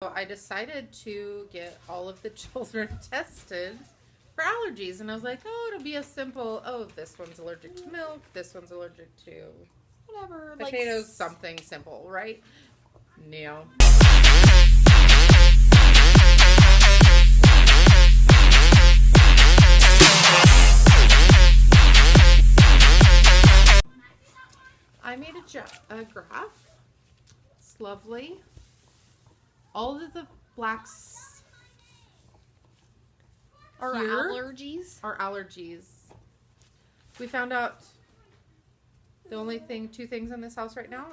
So I decided to get all of the children tested for allergies, and I was like, oh, it'll be a simple, oh, this one's allergic to milk, this one's allergic to whatever, potatoes, like something simple, right? No. I made a graph. It's lovely. All of the blacks are allergies. Are allergies. We found out the only two things in this house right now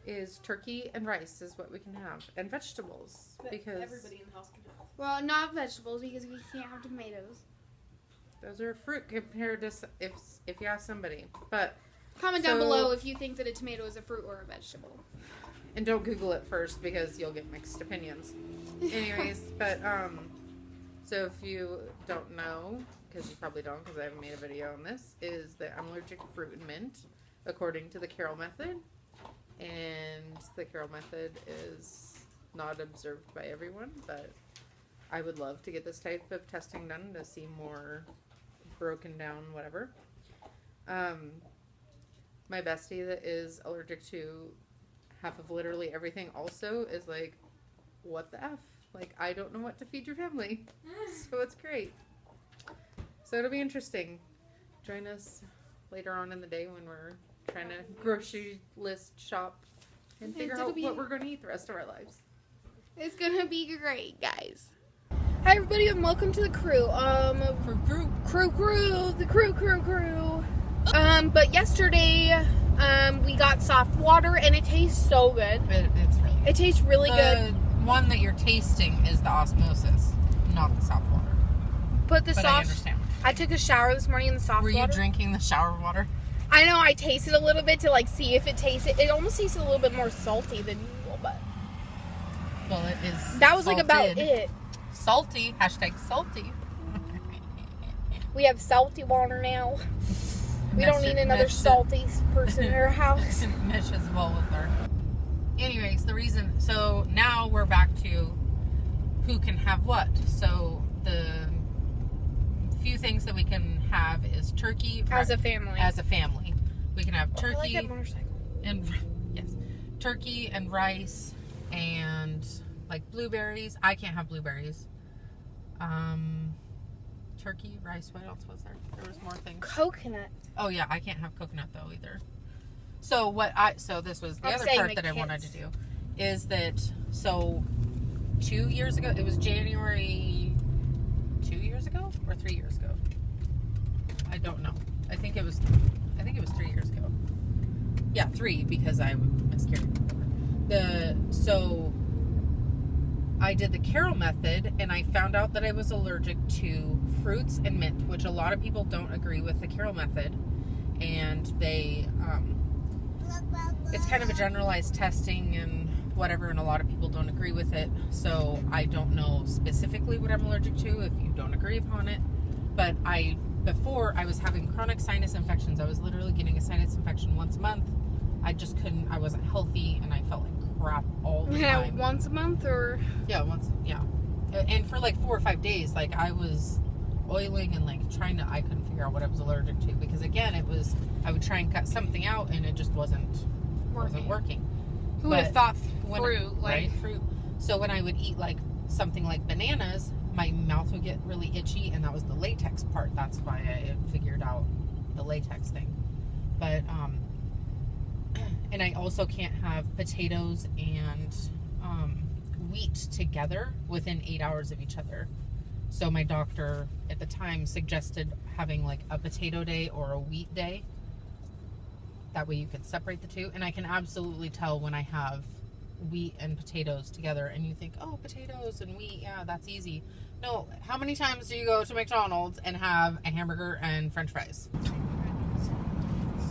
is turkey and rice is what we can have, and vegetables, because everybody in the house can have. Well, not vegetables because we can't have tomatoes. Those are fruit compared to if you ask somebody. But comment down below if you think that a tomato is a fruit or a vegetable. And don't Google it first because you'll get mixed opinions. Anyways, but so if you don't know, because you probably don't because I haven't made a video on this, is that I'm allergic to fruit and mint according to the Carroll method. And the Carroll method is not observed by everyone, but I would love to get this type of testing done to see more broken down whatever. My bestie that is allergic to half of literally everything also is like, what the F? Like, I don't know what to feed your family. So it's great. So it'll be interesting. Join us later on in the day when we're trying to grocery list shop and figure out what we're going to eat the rest of our lives. It's going to be great, guys. Hi, everybody, and welcome to the crew. Crew. But yesterday, we got soft water, and it tastes so good. It tastes really good. The one that you're tasting is the osmosis, not the soft water. But I understand. I took a shower this morning in the soft water. Were you drinking the shower water? I know. I tasted a little bit to see if it tasted. It almost tasted a little bit more salty than usual, but well, it is. That was salted. About it. Salty. #salty. We have salty water now. We don't need another salty person in our house. Meshes well with her. Anyways, the reason. So now we're back to who can have what. So the few things that we can have is turkey as a family. We can have turkey. I like that motorcycle. And yes, turkey and rice and like blueberries. I can't have blueberries. Turkey, rice. What else was there? There was more things. Coconut. Oh yeah, I can't have coconut though either. So this was the other part that I wanted to do is that 2 years ago, it was January 2 years ago or 3 years ago. I don't know. I think it was 3 years ago. Yeah, 3 because I miscarried. So I did the Carroll method and I found out that I was allergic to fruits and mint, which a lot of people don't agree with the Carroll method, and they it's kind of a generalized testing and whatever, and a lot of people don't agree with it. So I don't know specifically what I'm allergic to if you don't agree upon it. But before I was having chronic sinus infections. I was literally getting a sinus infection once a month. I just couldn't. I wasn't healthy, and I felt like crap all the time. Once a month, or once. And for like 4 or 5 days, like I was oiling and like I couldn't figure out what I was allergic to, because again, I would try and cut something out and it just wasn't working. Who would have thought fruit, right? Fruit. So when I would eat like something like bananas, my mouth would get really itchy, and that was the latex part. That's why I figured out the latex thing. But and I also can't have potatoes and wheat together within 8 hours of each other. So my doctor at the time suggested having like a potato day or a wheat day. That way you could separate the two. And I can absolutely tell when I have wheat and potatoes together, and you think, oh, potatoes and wheat, yeah, that's easy. No, how many times do you go to McDonald's and have a hamburger and french fries?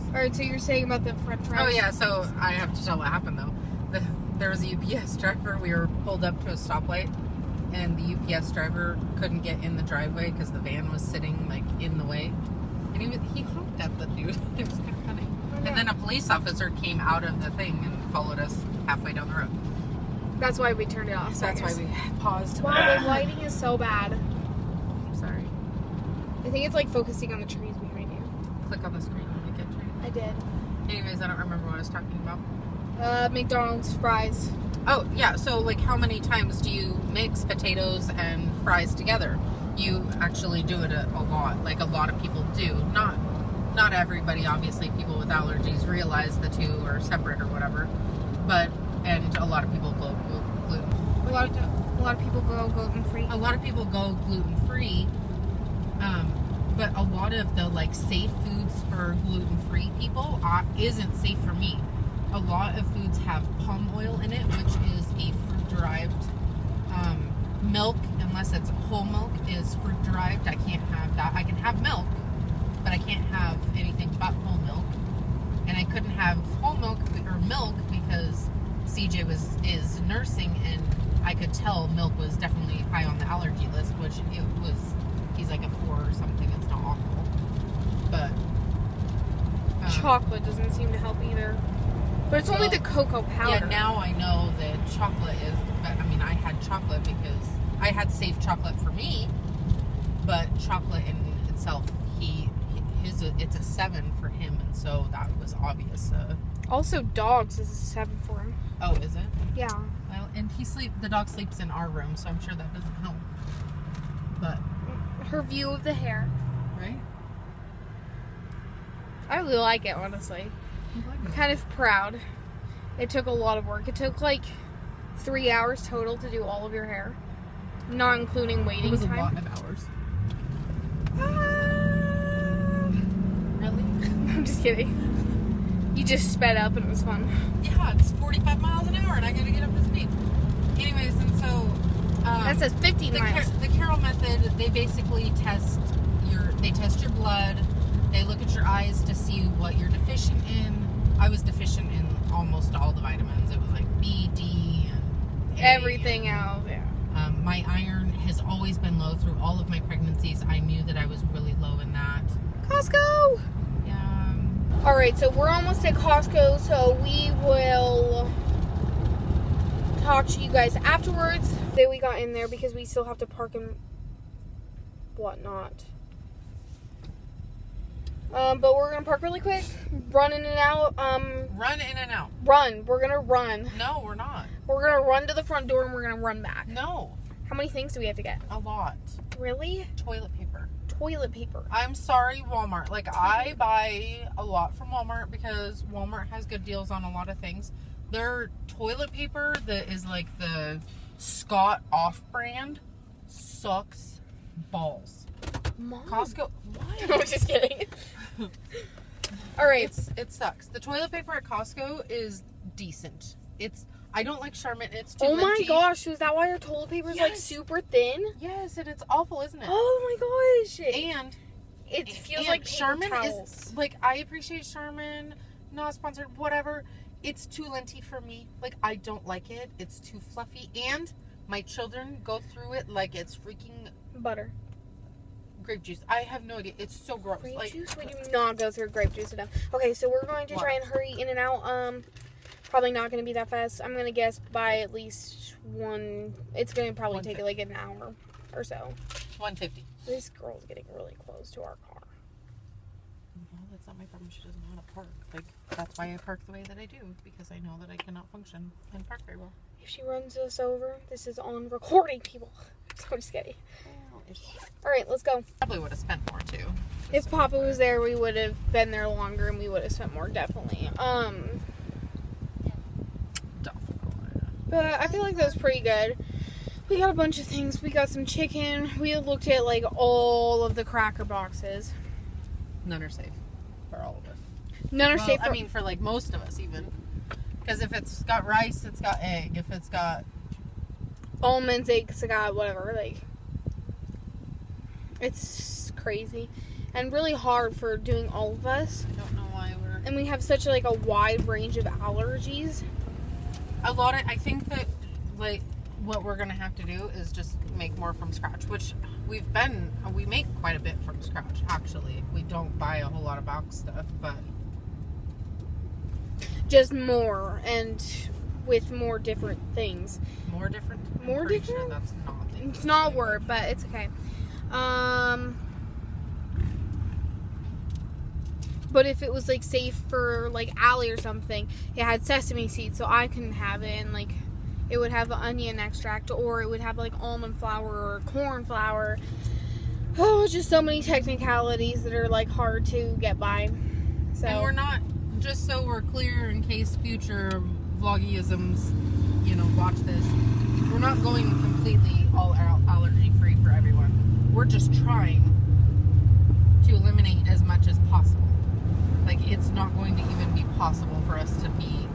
Alright, so you're saying about the french fries? Oh yeah, so I have to tell what happened though. There was a UPS driver. We were pulled up to a stoplight, and the UPS driver couldn't get in the driveway because the van was sitting like in the way, and he honked at the dude. It was kind of funny. And then a police officer came out of the thing and followed us halfway down the road. That's why we turned it off. So that's why we paused. Wow, the lighting is so bad. I'm sorry. I think it's like focusing on the trees behind you. Click on the screen when you get to it. I did. Anyways, I don't remember what I was talking about. McDonald's fries. Oh, yeah. So, like, how many times do you mix potatoes and fries together? You actually do it a lot. Like, a lot of people do. Not everybody, obviously. People with allergies realize the two are separate or whatever. But, and a lot of people go gluten. A lot of people go gluten-free. A lot of people go gluten-free. But a lot of the, like, safe foods for gluten-free people isn't safe for me. A lot of foods have palm oil in it, which is a fruit-derived milk, unless it's whole milk, is fruit-derived. I can't have that. I can have milk, but I can't have anything but whole milk. And I couldn't have whole milk or milk because CJ is nursing, and I could tell milk was definitely high on the allergy list, which it was. He's like a 4 or something. It's not awful, but chocolate doesn't seem to help either. But it's only the cocoa powder. Yeah, now I know that chocolate is. I mean, I had chocolate because I had safe chocolate for me, but chocolate in itself, it's a 7 for him, and so that was obvious. Also, dogs is a 7 for him. Oh, is it? Yeah. Well, and the dog sleeps in our room, so I'm sure that doesn't help. But her view of the hair. Right? I really like it, honestly. I'm kind of proud. It took a lot of work. It took like 3 hours total to do all of your hair, not including waiting time. It was a lot of hours. Really? I'm just kidding. You just sped up and it was fun. Yeah, it's 45 miles an hour and I gotta get up to speed. Anyways, and so that says 15 miles. The Carroll method, they basically test your blood. They look at your eyes to see what you're deficient in. I was deficient in almost all the vitamins. It was like B, D, and A. Everything else, yeah. My iron has always been low through all of my pregnancies. I knew that I was really low in that. Costco! Yeah. Alright, so we're almost at Costco, so we will talk to you guys afterwards. Then we got in there because we still have to park and whatnot. But we're gonna park really quick, run in and out. Run in and out. Run. We're gonna run. No, we're not. We're gonna run to the front door and we're gonna run back. No. How many things do we have to get? A lot. Really? Toilet paper. Toilet paper. I'm sorry, Walmart. Like, I buy a lot from Walmart because Walmart has good deals on a lot of things. Their toilet paper that is like the Scott off-brand sucks balls. Mom. Costco. What? I'm just kidding. All right. It sucks. The toilet paper at Costco is decent. I don't like Charmin. It's too Oh my minty. gosh, is that why your toilet paper is like super thin? Yes, and it's awful, isn't it? Oh my gosh. And it feels like Charmin towels. is like, I appreciate Charmin, not sponsored, whatever. It's too linty for me. Like, I don't like it. It's too fluffy, and my children go through it like it's freaking butter. Grape juice. I have no idea. It's so gross. Grape like, juice? We do not go through grape juice enough. Okay, so we're going to try and hurry in and out. Probably not going to be that fast. I'm going to guess by at least it's going to probably take like an hour or so. 150. This girl's getting really close to our car. Well, that's not my problem. She doesn't know how to park. Like, that's why I park the way that I do, because I know that I cannot function and park very well. If she runs us over, this is on recording, people. I'm just kidding. All right, let's go. Probably would have spent more too. If Papa was there, we would have been there longer and we would have spent more, definitely. But I feel like that was pretty good. We got a bunch of things. We got some chicken. We looked at like all of the cracker boxes. None are safe for all of us. None are safe. I mean, for like most of us, even. Because if it's got rice, it's got egg. If it's got almonds, eggs, it's got whatever. Like, it's crazy and really hard for doing all of us. I don't know why we're. And we have such like a wide range of allergies. I think that like what we're gonna have to do is just make more from scratch, which we make quite a bit from scratch. Actually, we don't buy a whole lot of box stuff, but just more, and with more different things. More different? More different? Sure that's not. It's not a word, but it's okay. But if it was like safe for like Allie or something, it had sesame seeds, so I couldn't have it, and like it would have onion extract, or it would have like almond flour or corn flour. Oh, just so many technicalities that are like hard to get by. So and we're not, just so we're clear in case future vloggyisms, you know, watch this. We're not going completely all allergy free for everyone. We're just trying to eliminate as much as possible. Like, it's not going to even be possible for us to be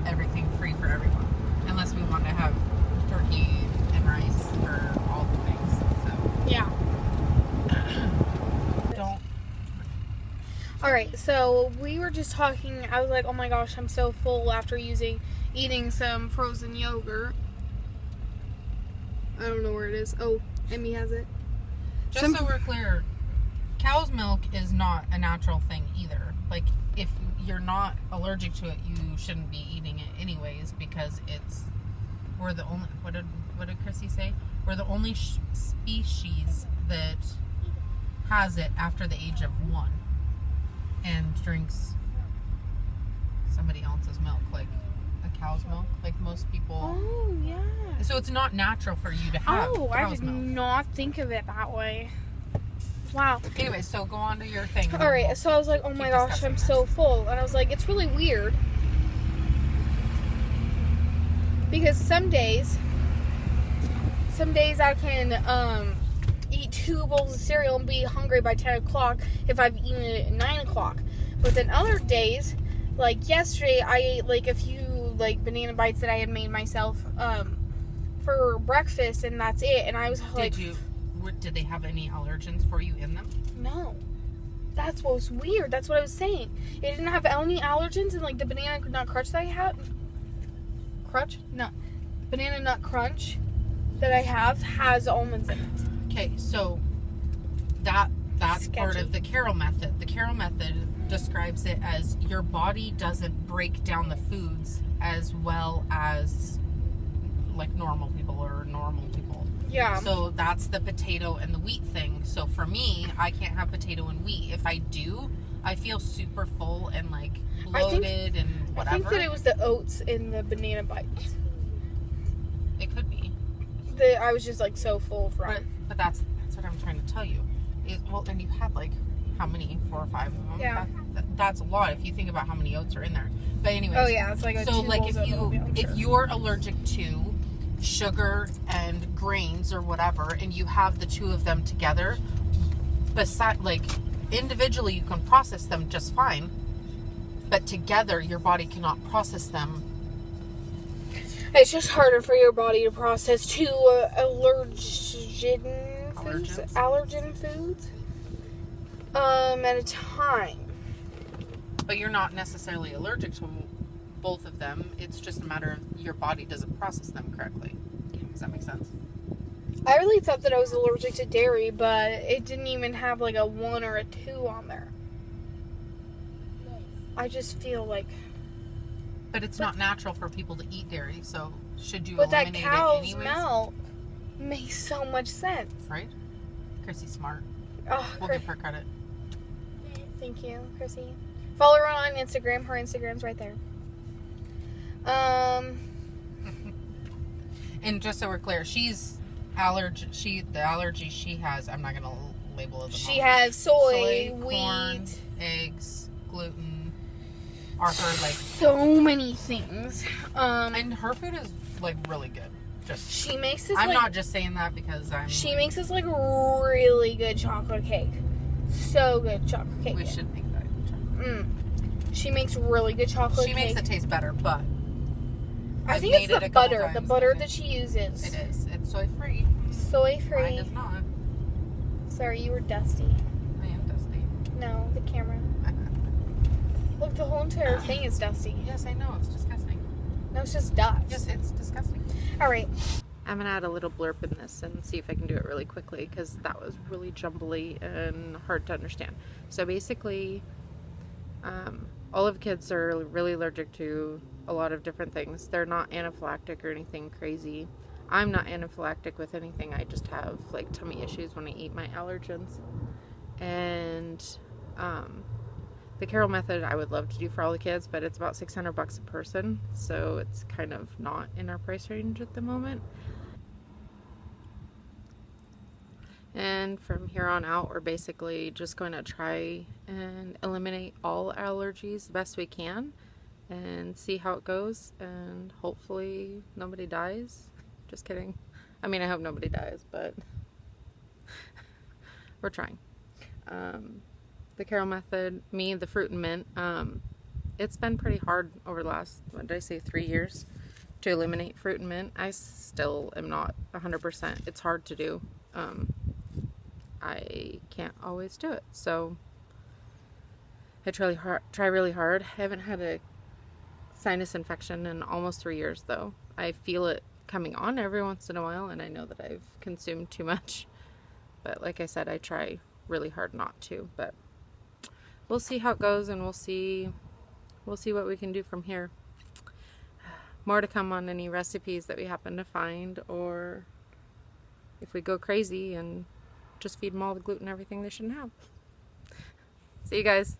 everything free for everyone. Unless we want to have turkey and rice for all the things. So, yeah. Don't. Alright, so we were just talking. I was like, oh my gosh, I'm so full after eating some frozen yogurt. I don't know where it is. Oh, Emmy has it. Just so we're clear, cow's milk is not a natural thing either. Like, if you're not allergic to it, you shouldn't be eating it anyways, because we're the only, what did Chrissy say? We're the only species that has it after the age of 1 and drinks somebody else's milk, like a cow's milk, like most people. Oh, yeah. So it's not natural for you to have Oh, I cow's did milk. not think of it that way. Wow. Anyway, so go on to your thing. Alright, so I was like, oh my gosh, I'm so full. And I was like, it's really weird. Because some days I can eat 2 bowls of cereal and be hungry by 10 o'clock if I've eaten it at 9 o'clock. But then other days, like yesterday, I ate like a few like banana bites that I had made myself for breakfast, and that's it. And I was like, did they have any allergens for you in them? No. That's what was weird. That's what I was saying. It didn't have any allergens in like the banana nut crunch that I had. Banana nut crunch that I have has almonds in it. Okay, so that's Sketchy. part of the Carroll method. The Carroll method describes it as your body doesn't break down the foods as well as like normal people or normal people. Yeah. So that's the potato and the wheat thing. So for me, I can't have potato and wheat. If I do, I feel super full and like bloated and whatever. I think that it was the oats in the banana bites. It could be. I was just like so full from. But that's what I'm trying to tell you. Well, and you had like how many? 4 or 5 of them. Yeah. That's a lot if you think about how many oats are in there. But anyways. Oh yeah, it's like a so 2 like bowls of oatmeal, if sure. you're allergic to sugar and grains or whatever, and you have the 2 of them together, like individually you can process them just fine, but together your body cannot process them. It's just harder for your body to process 2 allergen foods at a time. But you're not necessarily allergic to both of them. It's just a matter of your body doesn't process them correctly. Does that make sense? I really thought that I was allergic to dairy, but it didn't even have like a 1 or a 2 on there. I just feel like... But it's not natural for people to eat dairy, so should you eliminate it anyways? But that cow's milk makes so much sense. Right? Chrissy's smart. Oh, we'll give her credit. Thank you, Chrissy. Follow her on Instagram. Her Instagram's right there. And just so we're clear, she's the allergy she has, I'm not gonna label it. She has soy, wheat, corn, eggs, gluten. Are her like so many things. And her food is like really good. She makes this. I'm not just saying that because She makes this like really good chocolate cake. So good chocolate cake. We should make that. She makes really good chocolate cake. She makes it taste better, but I think it's the butter. The butter that she uses. It is. It's soy free. Soy free. Mine is not. Sorry, you were dusty. I am dusty. No, the camera. Look, the whole entire thing is dusty. Yes, I know. It's disgusting. No, it's just dust. Yes, it's disgusting. All right. I'm going to add a little blurb in this and see if I can do it really quickly because that was really jumbly and hard to understand. So basically, all of kids are really allergic to a lot of different things. They're not anaphylactic or anything crazy. I'm not anaphylactic with anything. I just have like tummy issues when I eat my allergens. And the Carol method I would love to do for all the kids, but it's about $600 a person, so it's kind of not in our price range at the moment. And from here on out, we're basically just going to try and eliminate all allergies the best we can and see how it goes, and hopefully nobody dies. Just kidding. I mean, I hope nobody dies, but we're trying. The Carol method, the fruit and mint, it's been pretty hard over the last, what did I say, 3 years to eliminate fruit and mint. I still am not 100%. It's hard to do. I can't always do it, so I try really hard. I haven't had a sinus infection in almost 3 years, though. I feel it coming on every once in a while, and I know that I've consumed too much, but like I said, I try really hard not to. But we'll see how it goes, and we'll see what we can do from here. More to come on any recipes that we happen to find, or if we go crazy and just feed them all the gluten and everything they shouldn't have. See you guys.